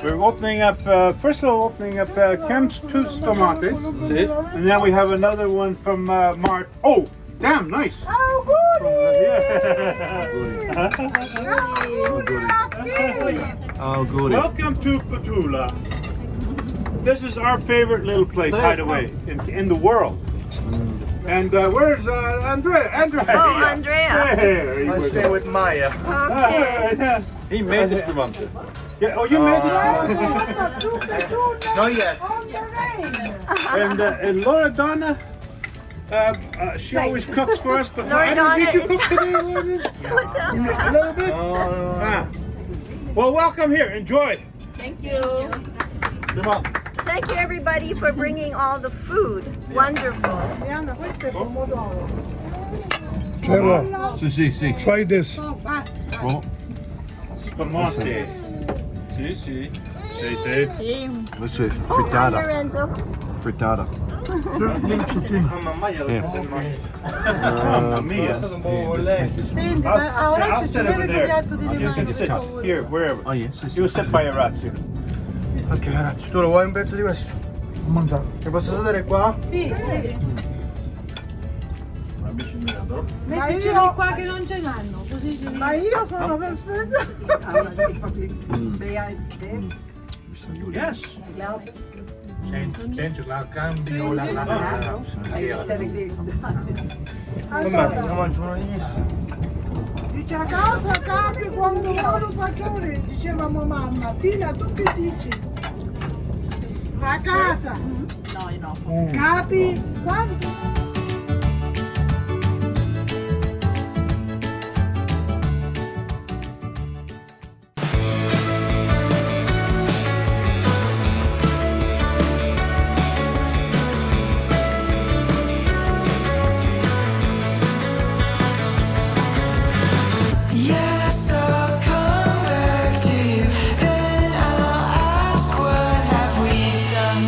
We're opening up, first of all, opening up Kemp's Tooth Tomates. See? And then we have another one from Mart. Oh, damn, nice. Oh, goody! Oh, good. Welcome to Betulle. This is our favorite little place, hideaway, in the world. And where's Andrea? Andrea. Oh, Andrea. There I stay with Maya. Okay. He made this month. Yeah, oh, you made this one? Not yet. And Laura Donna, she always cooks for us, but Laura I don't think Donna you is- cook today a little bit? A little bit? Ah. Well, welcome here. Enjoy. Thank you. Come on. Thank you, everybody, for bringing all the food. Wonderful. Trevor, Sì. try this. Oh. Spumante. Sì, sì. Sì, sì. Questo è Oh, hi, Lorenzo. frittata. Mamma mia. Senti, I'll, ma ora I'll ci sit sono over il there. piatto di You can rimane, sit per favore. here, wherever. Oh, yeah, sì. You sit by your rats here. Ok, ragazzi, tu lo vuoi un pezzo di questo? Mangiato. Che posso sedere qua? Sì, Ma metticeli io, qua che non ce l'hanno, così ci ma io sono perfetta. Yes. Change la cambio la Vabbè, ne mangio uno di questi. Dice a casa capi quando loro fagioli, diceva mia mamma. Tina, tu che dici? A casa. Capi quando? Yes, I'll come back to you. Then I'll ask, what have we done?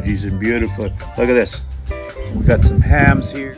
veggies and beautiful. Look at this. We've got some hams here.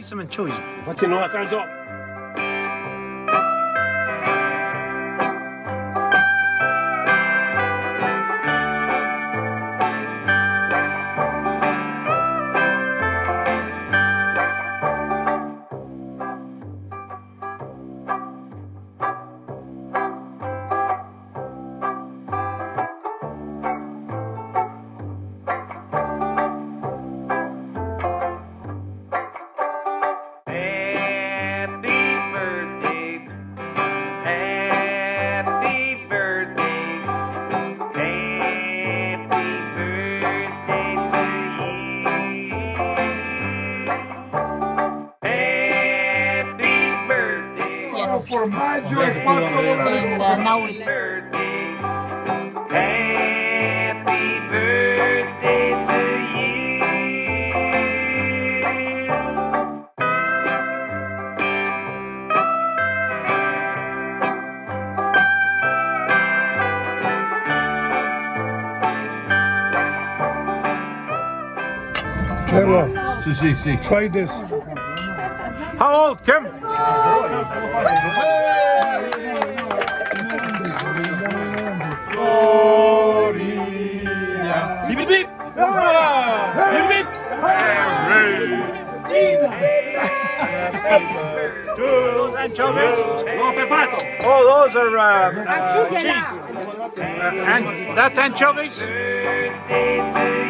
Some anchovies. Facciano la canzone. Formaggio e 4 dollari. And now we Happy birthday to you. Sì. Try this. How old, Kim? Beep, beep, beep. Beep, beep. Two anchovies. Oh, pepato. Oh, those are cheese. And that's anchovies. Birthday to